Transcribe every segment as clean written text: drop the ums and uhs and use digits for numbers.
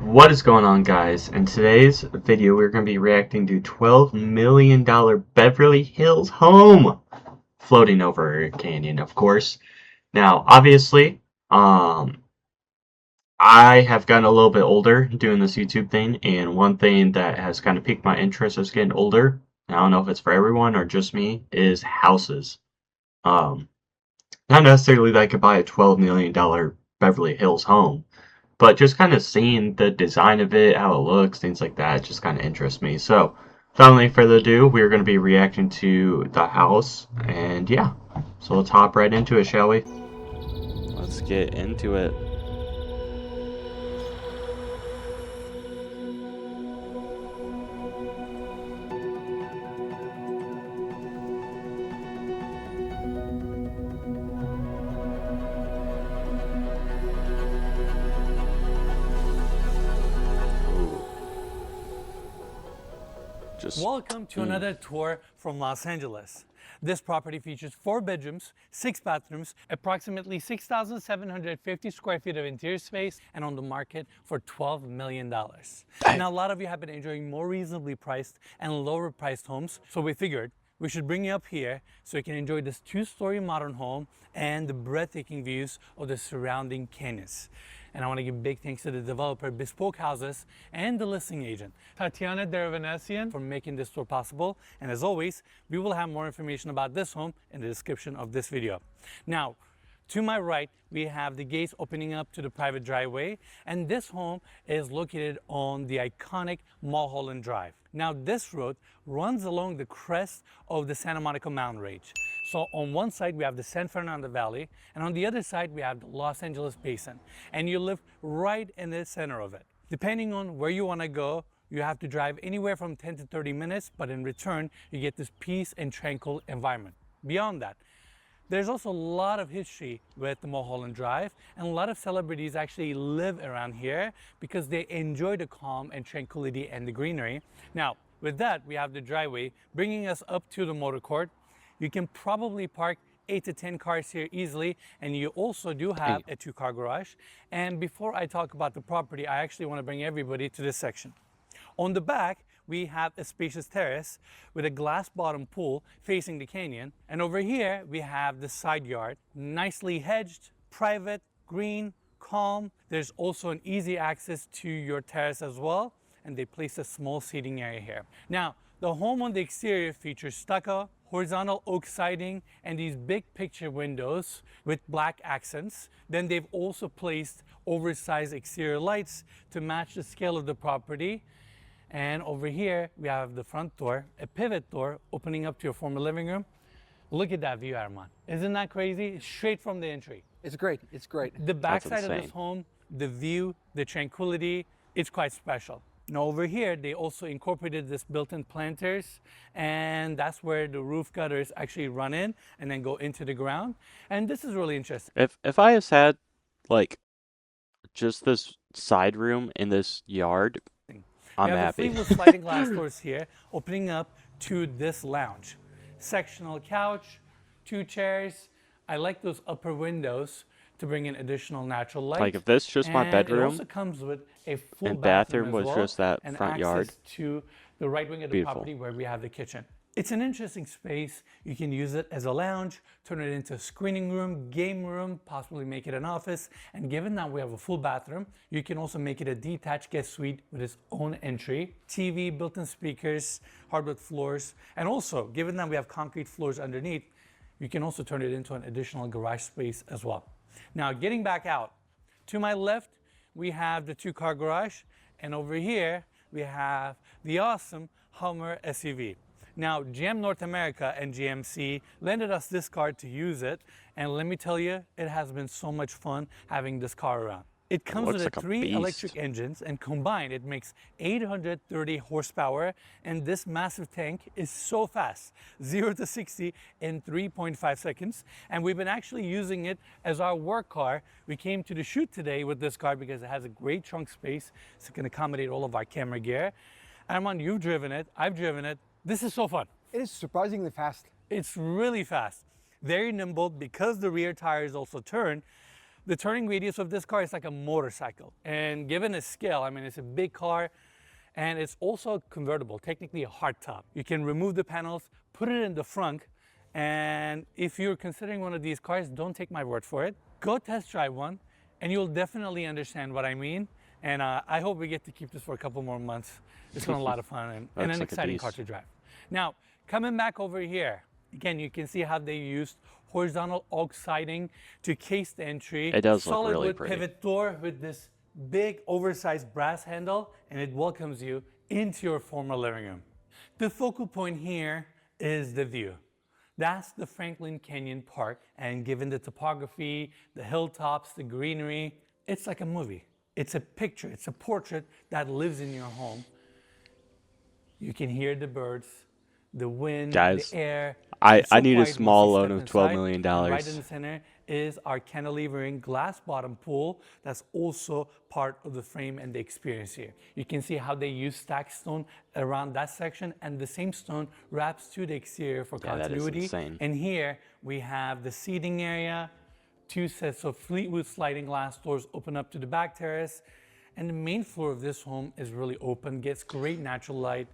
What is going on, guys? In today's video, we're going to be reacting to $12 million Beverly Hills home floating over a canyon, of course. Now, obviously, I have gotten a little bit older doing this YouTube thing, and one thing that has kind of piqued my interest as getting older, I don't know if it's for everyone or just me, is houses. Um, Not necessarily that I could buy a $12 million Beverly Hills home, but just kind of seeing the design of it, how it looks, things like that, just kind of interests me. So, without any further ado, we're going to be reacting to the house, and yeah, so let's hop right into it, shall we? Let's get into it. Ooh. Just Welcome to another tour from Los Angeles. This property features 4 bedrooms, 6 bathrooms, approximately 6,750 square feet of interior space, and on the market for $12 million. Now, a lot of you have been enjoying more reasonably priced and lower priced homes, so we figured we should bring you up here so you can enjoy this 2-story modern home and the breathtaking views of the surrounding canyons. And I want to give big thanks to the developer, Bespoke Houses, and the listing agent, Tatiana Dervanesian, for making this tour possible. And as always, we will have more information about this home in the description of this video. Now, to my right, we have the gates opening up to the private driveway, and this home is located on the iconic Mulholland Drive. Now, this road runs along the crest of the Santa Monica mountain range. So on one side, we have the San Fernando Valley, and on the other side, we have the Los Angeles Basin, and you live right in the center of it. Depending on where you want to go, you have to drive anywhere from 10 to 30 minutes, but in return, you get this peace and tranquil environment. Beyond that, there's also a lot of history with the Mulholland Drive, and a lot of celebrities actually live around here because they enjoy the calm and tranquility and the greenery. Now, with that, we have the driveway bringing us up to the motor court. You can probably park 8 to 10 cars here easily, and you also do have a 2-car garage. And before I talk about the property, I actually want to bring everybody to this section. On the back, we have a spacious terrace with a glass bottom pool facing the canyon. And over here, we have the side yard, nicely hedged, private, green, calm. There's also an easy access to your terrace as well, and they placed a small seating area here. Now, the home on the exterior features stucco, horizontal oak siding, and these big picture windows with black accents. Then they've also placed oversized exterior lights to match the scale of the property. And over here, we have the front door, a pivot door opening up to your former living room. Look at that view, Armand. Isn't that crazy? Straight from the entry. It's great. It's great. The backside of insane. this home, the view, the tranquility, it's quite special. Now over here, they also incorporated this built-in planters, and that's where the roof gutters actually run in and then go into the ground. And this is really interesting. if I just had like just this side room in this yard, I'm We have happy. the sleeveless sliding glass doors here, opening up to this lounge. Sectional couch, 2 chairs. I like those upper windows to bring in additional natural light. Like if this just my It bedroom also comes with a full and bathroom bathroom as was well, just that and front yard. access to the right wing of the Beautiful. property where we have the kitchen. It's an interesting space. You can use it as a lounge, turn it into a screening room, game room, possibly make it an office. And given that we have a full bathroom, you can also make it a detached guest suite with its own entry, TV, built-in speakers, hardwood floors. And also, given that we have concrete floors underneath, you can also turn it into an additional garage space as well. Now, getting back out, to my left, we have the 2-car garage. And over here, we have the awesome Hummer SUV. Now, GM North America and GMC lended us this car to use it, and let me tell you, it has been so much fun having this car around. It comes looks with like a 3 beast. electric engines, and combined it makes 830 horsepower, and this massive tank is so fast, 0 to 60 in 3.5 seconds, and we've been actually using it as our work car. We came to the shoot today with this car because it has a great trunk space, so it can accommodate all of our camera gear. Armand, you've driven it, I've driven it. This is so fun. It is surprisingly fast. It's really fast, very nimble because the rear tires also turn. The turning radius of this car is like a motorcycle. And given its scale, I mean, it's a big car and it's also convertible, technically a hardtop. You can remove the panels, put it in the front, and if you're considering one of these cars, don't take my word for it. Go test drive one and you'll definitely understand what I mean. And I hope we get to keep this for a couple more months. It's been a lot of fun and an like a exciting car beast. to drive. Now, coming back over here, again, you can see how they used horizontal oak siding to case the entry. It does look Solid really wood pretty. pivot door with this big oversized brass handle, and it welcomes you into your formal living room. The focal point here is the view. That's the Franklin Canyon Park, and given the topography, the hilltops, the greenery, it's like a movie. It's a picture, it's a portrait that lives in your home. You can hear the birds, the wind, Guys, the air. I It's so need a quiet once small you loan step of $12 inside. million. And right in the center is our cantilevering glass bottom pool that's also part of the frame and the experience here. You can see how they use stacked stone around that section, and the same stone wraps to the exterior for Yeah, that is continuity. insane. And here we have the seating area, 2 sets of Fleetwood sliding glass doors open up to the back terrace. And the main floor of this home is really open, gets great natural light.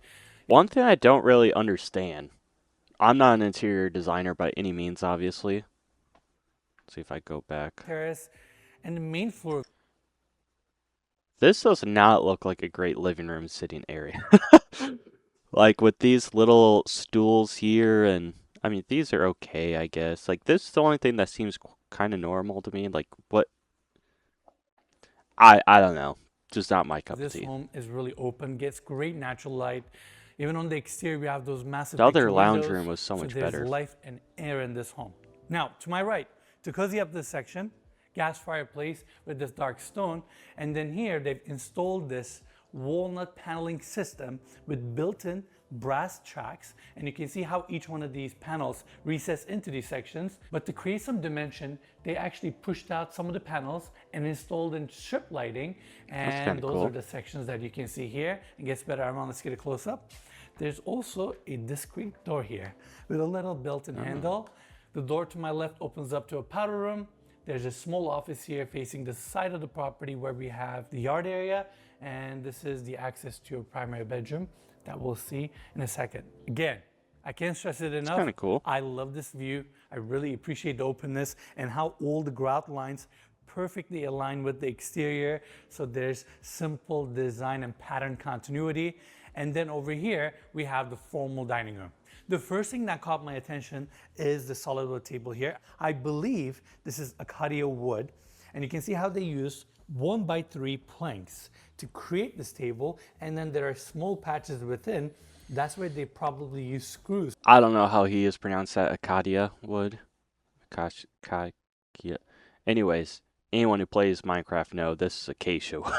One thing I don't really understand, I'm not an interior designer by any means, obviously. Let's see if I go back. Terrace, and the main floor. This does not look like a great living room sitting area. Like with these little stools here, and I mean, these are okay, I guess. Like this is the only thing that seems kind of normal to me. Like what? I don't know. Just not my cup of This tea. home is really open, gets great natural light. Even on the exterior, we have those massive The other picture lounge windows, room was so much there's better. life and air in this home. Now, to my right, to cozy up this section, gas fireplace with this dark stone, and then here they've installed this walnut paneling system with built-in brass tracks, and you can see how each one of these panels recess into these sections. But to create some dimension, they actually pushed out some of the panels and installed in strip lighting, and kinda those cool. are the sections that you can see here. It gets better around. Let's get a close up. There's also a discrete door here with a little built-in handle. The door to my left opens up to a powder room. There's a small office here facing the side of the property where we have the yard area, and this is the access to your primary bedroom that we'll see in a second. Again, I can't stress it enough. kinda cool. I love this view. I really appreciate the openness and how all the grout lines perfectly align with the exterior. So there's simple design and pattern continuity. And then over here, we have the formal dining room. The first thing that caught my attention is the solid wood table here. I believe this is Acadia wood, and you can see how they use 1x3 planks to create this table, and then there are small patches within. That's where they probably use screws. I don't know how he is pronounced that. Acadia wood. Acacia. Anyways, anyone who plays Minecraft know this is acacia wood.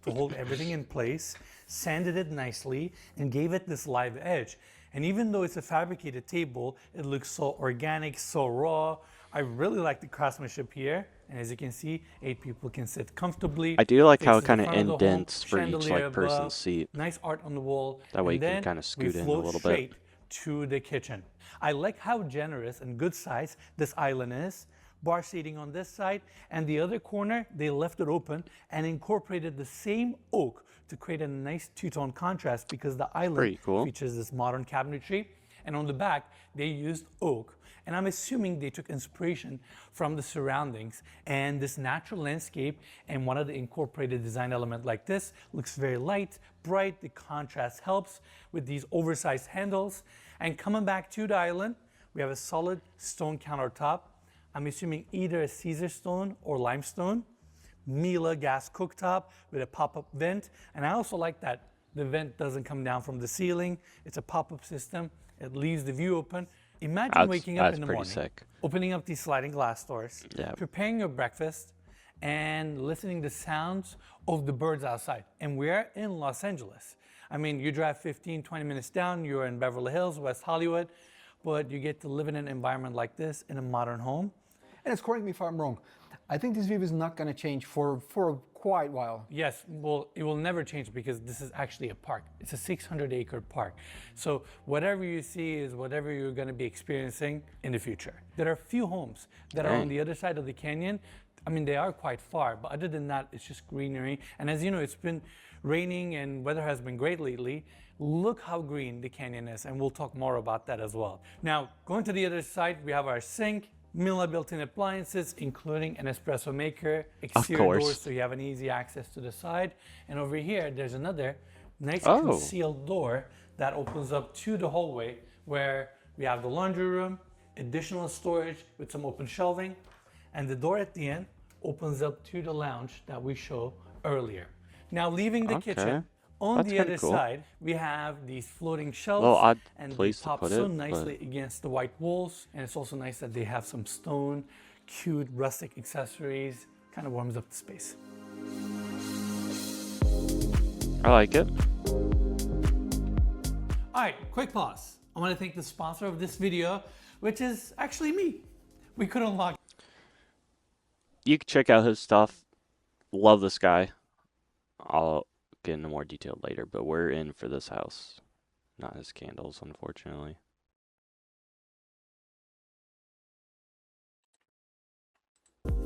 To hold everything in place, sanded it nicely, and gave it this live edge. And even though it's a fabricated table, it looks so organic, so raw. I really like the craftsmanship here. And as you can see, 8 people can sit comfortably. I do like how Faces it kind the of front of the home, indents for each chandelier like person's above, seat. nice art on the wall. That way and you can then kinda we scoot in a float little bit. straight to the kitchen. I like how generous and good size this island is. Bar seating on this side, and the other corner, they left it open and incorporated the same oak to create a nice two-tone contrast, because the island Pretty cool. features this modern cabinetry. And on the back, they used oak. And I'm assuming they took inspiration from the surroundings and this natural landscape, and one of the incorporated design element like this looks very light, bright. The contrast helps with these oversized handles. And coming back to the island, we have a solid stone countertop. I'm assuming either a Caesar stone or limestone. Miele gas cooktop with a pop-up vent. And I also like that the vent doesn't come down from the ceiling. It's a pop-up system. It leaves the view open. Imagine waking up That's in the pretty morning, sick. opening up these sliding glass doors, Yeah. preparing your breakfast, and listening to sounds of the birds outside. And we're in Los Angeles. I mean, you drive 15, 20 minutes down, you're in Beverly Hills, West Hollywood, but you get to live in an environment like this in a modern home. And it's correct me if I'm wrong. I think this view is not going to change for quite a while. Yes, well, it will never change because this is actually a park. It's a 600-acre park. So whatever you see is whatever you're going to be experiencing in the future. There are few homes that are on the other side of the canyon I mean, they are quite far, but other than that, it's just greenery. And as you know, it's been raining and weather has been great lately. Look how green the canyon is, and we'll talk more about that as well. Now, going to the other side, we have our sink, Miller built-in appliances, including an espresso maker, exterior doors, so you have an easy access to the side. And over here, there's another nice concealed door that opens up to the hallway where we have the laundry room, additional storage with some open shelving, and the door at the end opens up to the lounge that we showed earlier. Now, leaving the kitchen, on the other side, we have these floating shelves, and they pop so nicely against the white walls. And it's also nice that they have some stone, cute rustic accessories. Kind of warms up the space. I like it. All right, quick pause. I want to thank the sponsor of this video, which is actually me. We could unlock. You can check out his stuff. Love this guy. I'll get into more detail later, but we're in for this house. Not his candles, unfortunately.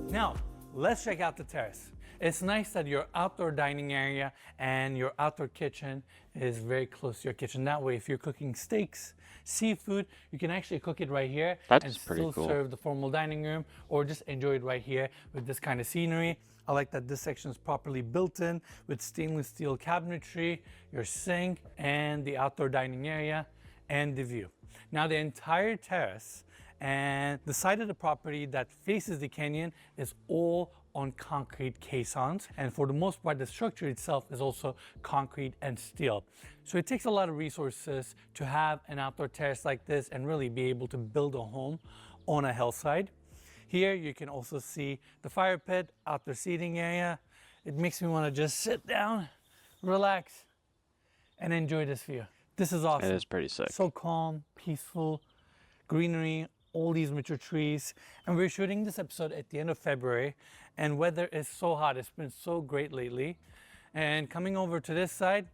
Now, let's check out the terrace. It's nice that your outdoor dining area and your outdoor kitchen is very close to your kitchen. That way, if you're cooking steaks, seafood, you can actually cook it right here and still serve the formal dining room, or just enjoy it right here with this kind of scenery. I like that this section is properly built in with stainless steel cabinetry, your sink, and the outdoor dining area, and the view. Now, the entire terrace and the side of the property that faces the canyon is all on concrete caissons, and for the most part the structure itself is also concrete and steel. So it takes a lot of resources to have an outdoor terrace like this and really be able to build a home on a hillside. Here you can also see the fire pit, outdoor seating area. It makes me want to just sit down, relax, and enjoy this view. This is awesome. It is pretty sick. So calm, peaceful, greenery, all these mature trees. And we're shooting this episode at the end of February, and weather is so hot. It's been so great lately. And coming over to this side,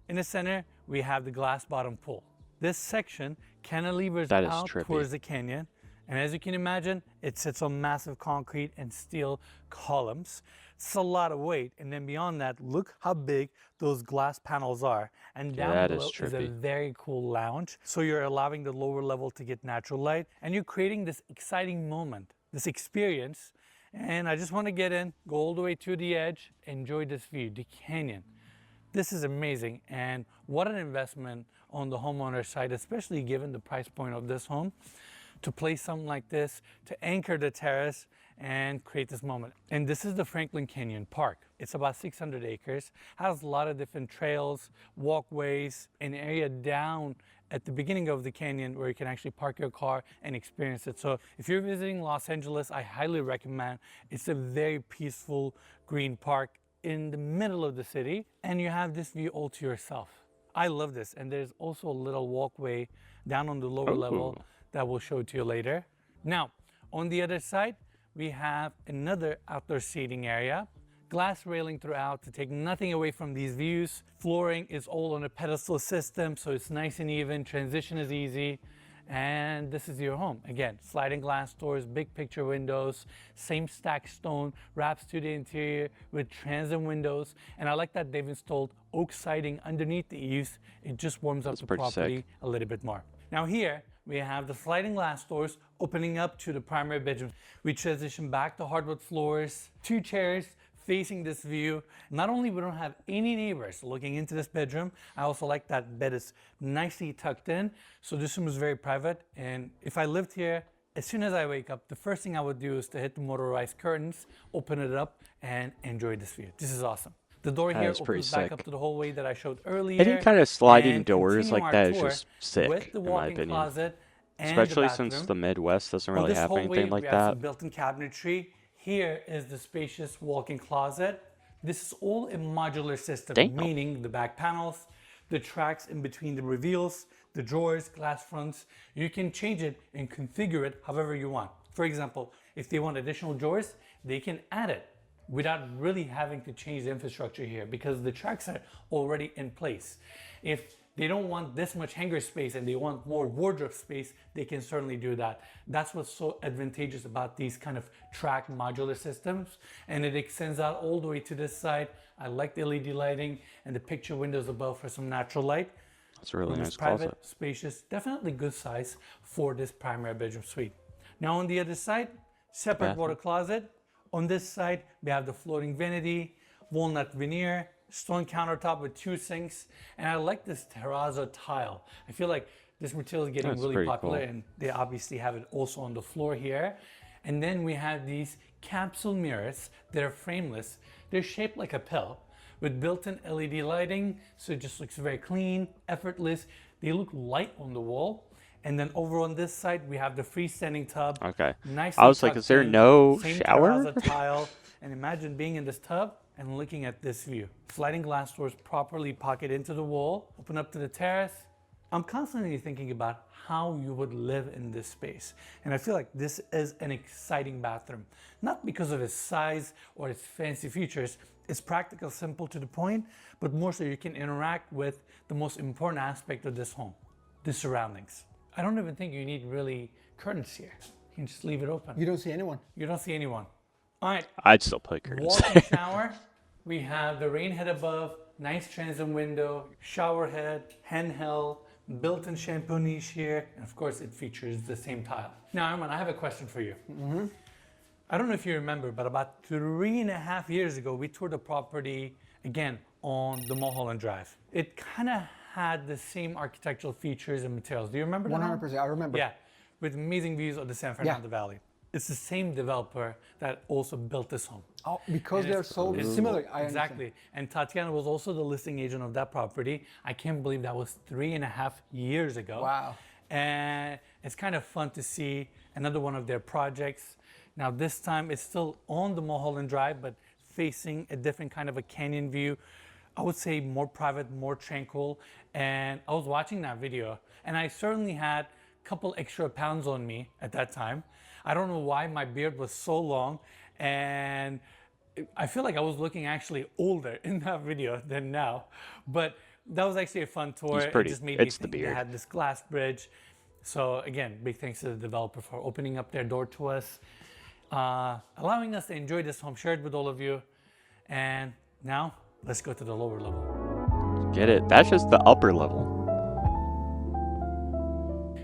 in the center, we have the glass bottom pool. This section cantilevers out towards the canyon. And as you can imagine, it sits on massive concrete and steel columns. It's a lot of weight. And then beyond that, look how big those glass panels are. And down below is a very cool lounge. So you're allowing the lower level to get natural light, and you're creating this exciting moment, this experience. And I just want to get in, go all the way to the edge, enjoy this view, the canyon. This is amazing, and what an investment on the homeowner side, especially given the price point of this home, to place something like this, to anchor the terrace and create this moment. And this is the Franklin Canyon Park. It's about 600 acres, has a lot of different trails, walkways, an area down at the beginning of the canyon where you can actually park your car and experience it. So if you're visiting Los Angeles, I highly recommend. It's a very peaceful green park in the middle of the city, and you have this view all to yourself. I love this, and there's also a little walkway down on the lower level that we'll show to you later. Now, on the other side, we have another outdoor seating area. Glass railing throughout to take nothing away from these views. Flooring is all on a pedestal system, so it's nice and even. Transition is easy. And this is your home. Again, sliding glass doors, big picture windows, same stacked stone, wraps to the interior with transom windows. And I like that they've installed oak siding underneath the eaves. It just warms up the property a little bit more. Now here, we have the sliding glass doors opening up to the primary bedroom. We transition back to hardwood floors, 2 chairs facing this view. Not only we don't have any neighbors looking into this bedroom, I also like that bed is nicely tucked in. So this room is very private. And if I lived here, as soon as I wake up, the first thing I would do is to hit the motorized curtains, open it up, and enjoy this view. This is awesome. The door here opens back up to the hallway that I showed earlier. Any kind of sliding doors like that is just sick, in my opinion. Especially since the Midwest doesn't really have anything like that. We have some built-in cabinetry. Here is the spacious walk-in closet. This is all a modular system, meaning the back panels, the tracks in between the reveals, the drawers, glass fronts. You can change it and configure it however you want. For example, if they want additional drawers, they can add it without really having to change the infrastructure here because the tracks are already in place. If they don't want this much hanger space and they want more wardrobe space, they can certainly do that. That's what's so advantageous about these kind of track modular systems. And it extends out all the way to this side. I like the LED lighting and the picture windows above for some natural light. That's a really nice Private, closet. spacious, definitely good size for this primary bedroom suite. Now on the other side, separate Bathroom. water closet. On this side, we have the floating vanity, walnut veneer, stone countertop with 2 sinks, and I like this terrazzo tile. I feel like this material is getting That's really pretty popular, cool. and they obviously have it also on the floor here. And then we have these capsule mirrors that are frameless. They're shaped like a pill with built-in LED lighting, so it just looks very clean, effortless. They look light on the wall. And then over on this side, we have the freestanding tub. Okay. Nicely I was like, tucked is there in, no same shower? terrazzo tile. And imagine being in this tub and looking at this view. Sliding glass doors properly pocket into the wall, open up to the terrace. I'm constantly thinking about how you would live in this space. And I feel like this is an exciting bathroom. Not because of its size or its fancy features. It's practical, simple, to the point, but more so you can interact with the most important aspect of this home, the surroundings. I don't even think you need really curtains here. You can just leave it open. You don't see anyone. You don't see anyone. All right, I'd still put curtains. walk-in shower. We have the rain head above, nice transom window, shower head, handheld, built-in shampoo niche here, and of course it features the same tile. Now, Arman, I have a question for you. I don't know if you remember, but about 3.5 years ago, we toured the property again on the Mulholland Drive. It kind of had the same architectural features and materials. Do you remember that? 100%. I remember. Yeah, with amazing views of the San Fernando Valley. It's the same developer that also built this home. Oh, because And they're it's- so it's- similar. I understand. Exactly. And Tatiana was also the listing agent of that property. I can't believe that was 3.5 years ago. Wow. And it's kind of fun to see another one of their projects. Now this time it's still on the Mulholland Drive, but facing a different kind of a canyon view. I would say more private, more tranquil. And I was watching that video, and I certainly had a couple extra pounds on me at that time. I don't know why my beard was so long, and I feel like I was looking actually older in that video than now. But that was actually a fun tour. He's pretty- It just made me it's the think they beard. had this glass bridge. So again, big thanks to the developer for opening up their door to us, allowing us to enjoy this home shared with all of you. And now let's go to the lower level. Get it? That's just the upper level.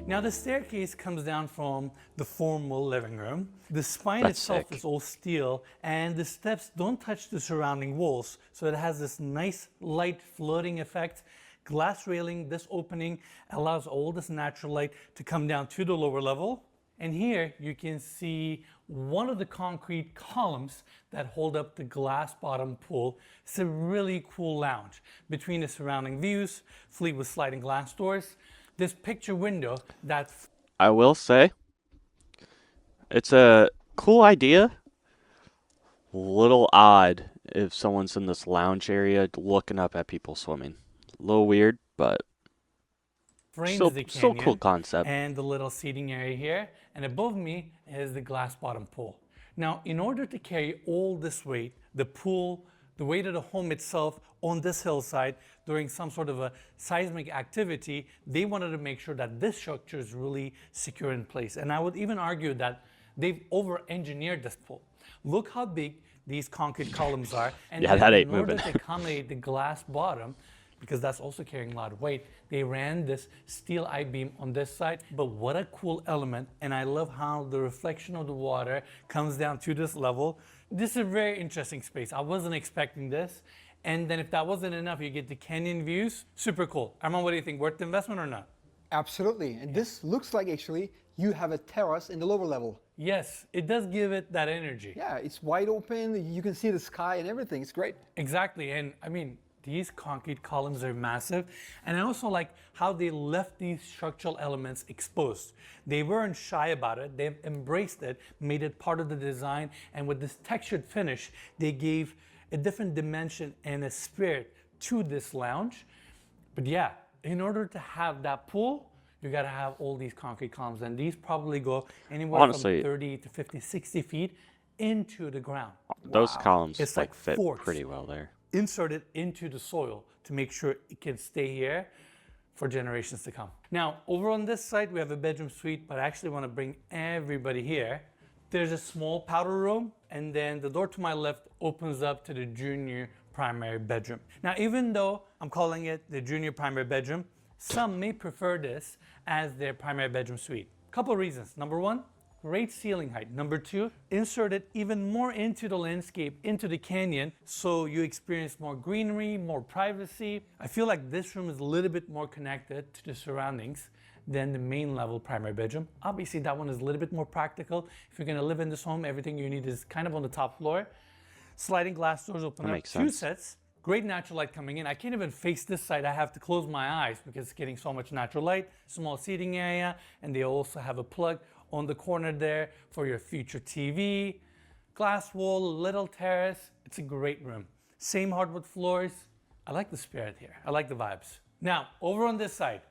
Now the staircase comes down from the formal living room. The spine That's itself sick. is all steel, and the steps don't touch the surrounding walls. So it has this nice light floating effect. Glass railing, this opening allows all this natural light to come down to the lower level. And here you can see one of the concrete columns that hold up the glass bottom pool. It's a really cool lounge between the surrounding views, fleet with sliding glass doors. This picture window that I will say, it's a cool idea. Little odd if someone's in this lounge area looking up at people swimming. A little weird, but frames still, the still canyon cool concept. and the little seating area here. And above me is the glass bottom pool. Now, in order to carry all this weight, the pool, the weight of the home itself on this hillside during some sort of a seismic activity, they wanted to make sure that this structure is really secure in place. And I would even argue that they've over-engineered this pool. Look how big these concrete columns are. And Yeah, then that ain't in order moving. to accommodate the glass bottom, because that's also carrying a lot of weight, they ran this steel I-beam on this side. But what a cool element. And I love how the reflection of the water comes down to this level. This is a very interesting space. I wasn't expecting this. And then if that wasn't enough, you get the canyon views. Super cool. Armand, what do you think? Worth the investment or not? Absolutely. And this looks like actually you have a terrace in the lower level. Yes, it does give it that energy. Yeah, it's wide open. You can see the sky and everything. It's great. Exactly. And I mean, these concrete columns are massive. And I also like how they left these structural elements exposed. They weren't shy about it. They've embraced it, made it part of the design. And with this textured finish, they gave a different dimension and a spirit to this lounge. But yeah, in order to have that pool, you got to have all these concrete columns. And these probably go anywhere Honestly, from 30 to 50, 60 feet into the ground. those columns It's like like fit forks. pretty well there. Insert it into the soil to make sure it can stay here. for generations to come. Now, over on this side, we have a bedroom suite, but I actually want to bring everybody here. There's a small powder room, and then the door to my left opens up to the junior primary bedroom. Now, even though I'm calling it the junior primary bedroom, some may prefer this as their primary bedroom suite. Couple reasons. Number one, great ceiling height. Number two, insert it even more into the landscape, into the canyon, so you experience more greenery, more privacy. I feel like this room is a little bit more connected to the surroundings than the main level primary bedroom. Obviously, that one is a little bit more practical. If you're gonna live in this home, everything you need is kind of on the top floor. Sliding glass doors open That up, makes two sense. sets. Great natural light coming in. I can't even face this side. I have to close my eyes because it's getting so much natural light. Small seating area, and they also have a plug on the corner there for your future TV. Glass wall, little terrace. It's a great room. Same hardwood floors. I like the spirit here. I like the vibes. Now, over on this side,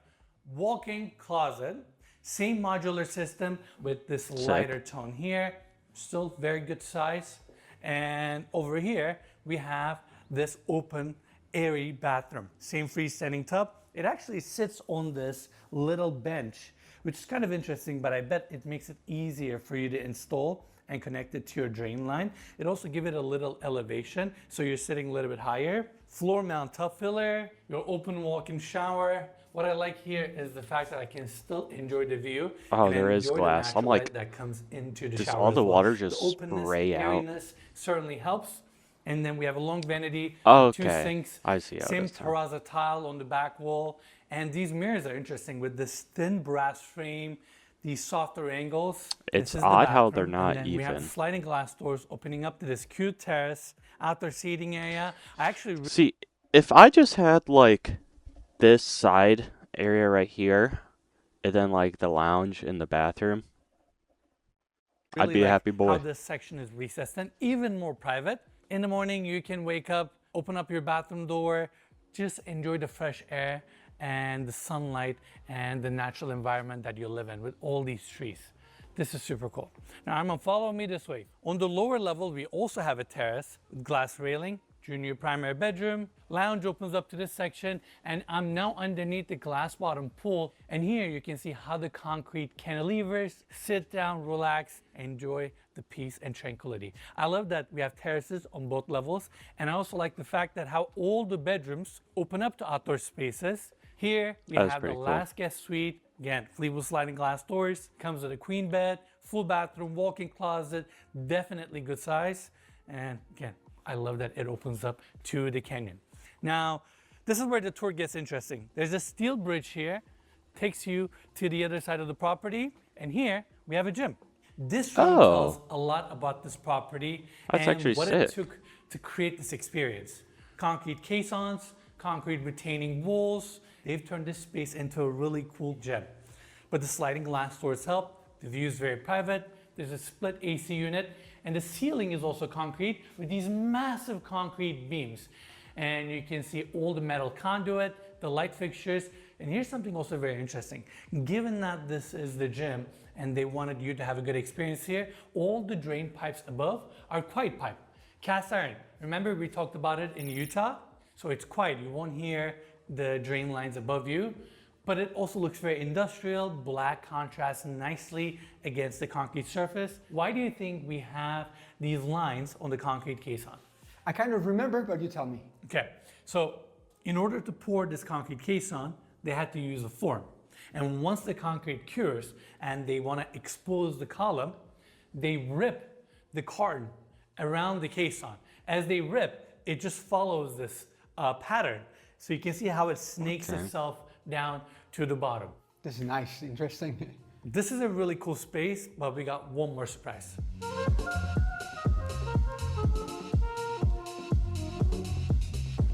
walk-in closet. Same modular system with this lighter tone here. Still very good size. And over here, we have this open, airy bathroom. Same freestanding tub. It actually sits on this little bench, which is kind of interesting, but I bet it makes it easier for you to install and connect it to your drain line. It also gives it a little elevation, so you're sitting a little bit higher. Floor mount tub filler, your open walk-in shower. What I like here is the fact that I can still enjoy the view. Oh, and there is enjoy the glass. I'm natural like, light that comes into the does shower all as the well. water The just openness, spray out? airiness certainly helps. And then we have a long vanity, Oh, two okay. sinks, I see how it same is now. terrazzo tile on the back wall. And these mirrors are interesting with this thin brass frame, these softer angles. It's This is the odd how they're bathroom, not and then we have even. sliding glass doors opening up to this cute terrace, outdoor seating area. I actually See, if I just had like this side area right here, and then like the lounge in the bathroom, I'd really be a like happy how boy. this section is recessed and even more private. In the morning, you can wake up, open up your bathroom door, just enjoy the fresh air and the sunlight and the natural environment that you live in with all these trees. This is super cool. Now, Arman, follow me this way. On the lower level, we also have a terrace with glass railing, junior primary bedroom. Lounge opens up to this section, and I'm now underneath the glass bottom pool. And here you can see how the concrete cantilevers, sit down, relax, enjoy the peace and tranquility. I love that we have terraces on both levels. And I also like the fact that how all the bedrooms open up to outdoor spaces. Here we That is have the pretty cool. last guest suite. Again, Fleetwood sliding glass doors, comes with a queen bed, full bathroom, walk-in closet, definitely good size. And again, I love that it opens up to the canyon. Now, this is where the tour gets interesting. There's a steel bridge here, takes you to the other side of the property, and here we have a gym. This room tells a lot about this property That's and actually what sick. it took to create this experience. Concrete caissons, concrete retaining walls. They've turned this space into a really cool gym. But the sliding glass doors help. The view is very private. There's a split AC unit, and the ceiling is also concrete with these massive concrete beams. And you can see all the metal conduit, the light fixtures. And here's something also very interesting. Given that this is the gym and they wanted you to have a good experience here, all the drain pipes above are quiet pipe. Cast iron. Remember we talked about it in Utah? So it's quiet. You won't hear the drain lines above you. But it also looks very industrial. Black contrasts nicely against the concrete surface. Why do you think we have these lines on the concrete caisson? I kind of remember, but you tell me. Okay, so in order to pour this concrete caisson, they had to use a form. And once the concrete cures and they want to expose the column, they rip the carton around the caisson. As they rip, it just follows this pattern. So you can see how it snakes itself down to the bottom. This is nice, interesting. This is a really cool space, but we got one more surprise.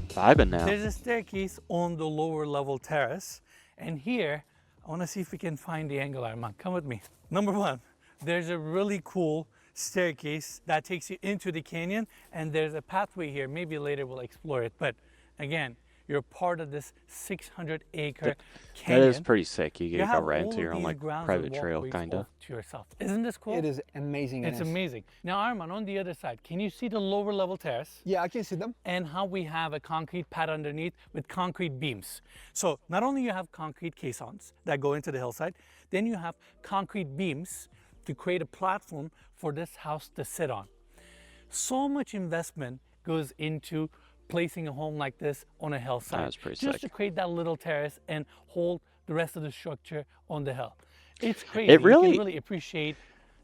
Vibing now. There's a staircase on the lower level terrace. And here, I want to see if we can find the angle, Arman. Come with me. Number one, there's a really cool staircase that takes you into the canyon. And there's a pathway here. Maybe later we'll explore it. But again, you're part of this 600-acre That that is canyon. pretty sick. You You get to go have right all into of your own these like grounds and private trail, walkways all kinda. to yourself. Isn't this cool? It is amazing. It's and amazing. Now, Arman, on the other side, can you see the lower level terrace? Yeah, I can see them. And how we have a concrete pad underneath with concrete beams. So not only you have concrete caissons that go into the hillside, then you have concrete beams to create a platform for this house to sit on. So much investment goes into placing a home like this on a hillside, That's pretty just sick. to create that little terrace and hold the rest of the structure on the hill. It's crazy. It You can really really appreciate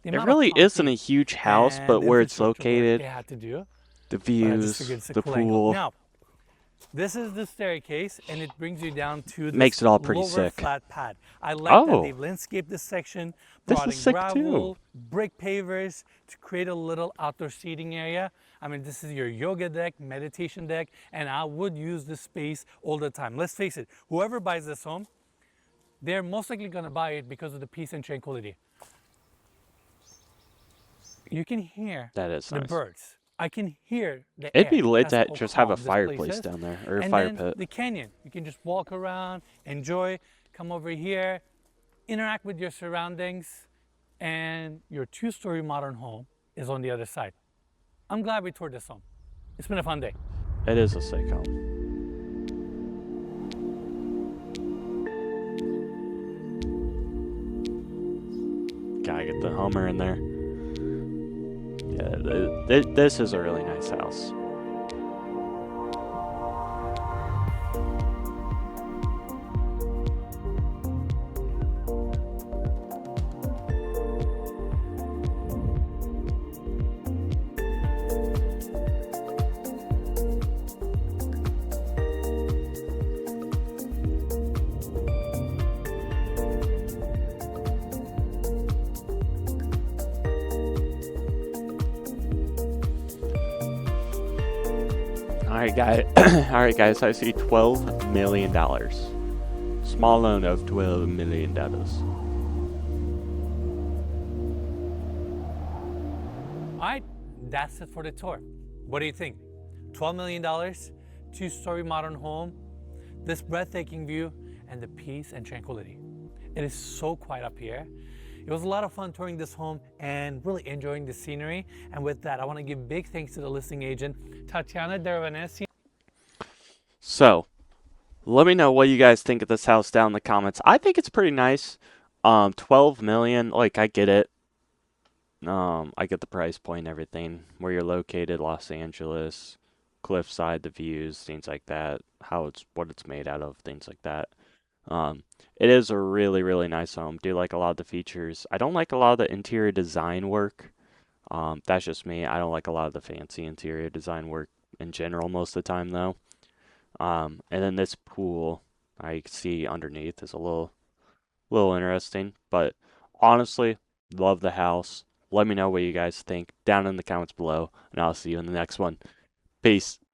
the it amount of really isn't a concrete huge house, and but where it's infrastructure work located, they had to do. the But I just views, figured it's a the cool angle. pool, Now, this is the staircase, and it brings you down to this makes it all pretty lower sick. flat pad. I like that Oh, they've landscaped this section, this brought is in sick too. gravel, brick pavers to create a little outdoor seating area. I mean, this is your yoga deck, meditation deck, and I would use this space all the time. Let's face it, whoever buys this home, they're most likely going to buy it because of the peace and tranquility. You can hear That is the nice. birds. I can hear the It'd air. be lit That's to how just have a calm this place fireplace is. down there, or a And fire then pit. the canyon. You can just walk around, enjoy, come over here, interact with your surroundings, and your two-story modern home is on the other side. I'm glad we toured this home. It's been a fun day. It is a sick home. Gotta get the Hummer in there. Yeah, this is a really nice house. Alright, guys. Alright, guys. I see $12 million. Small loan of $12 million. All right, that's it for the tour. What do you think? $12 million, two-story modern home, this breathtaking view, and the peace and tranquility. It is so quiet up here. It was a lot of fun touring this home and really enjoying the scenery. And with that, I want to give big thanks to the listing agent, Tatiana Dervanesi. So, let me know what you guys think of this house down in the comments. I think it's pretty nice. 12 million, like I get it. I get the price point and everything. Where you're located, Los Angeles, cliffside, the views, things like that. What it's made out of, things like that. It is a really, really nice home. Do like a lot of the features. I don't like a lot of the interior design work. That's just me. I don't like a lot of the fancy interior design work in general most of the time though. And then this pool I see underneath is a little interesting, but honestly, love the house. Let me know what you guys think down in the comments below, and I'll see you in the next one. Peace.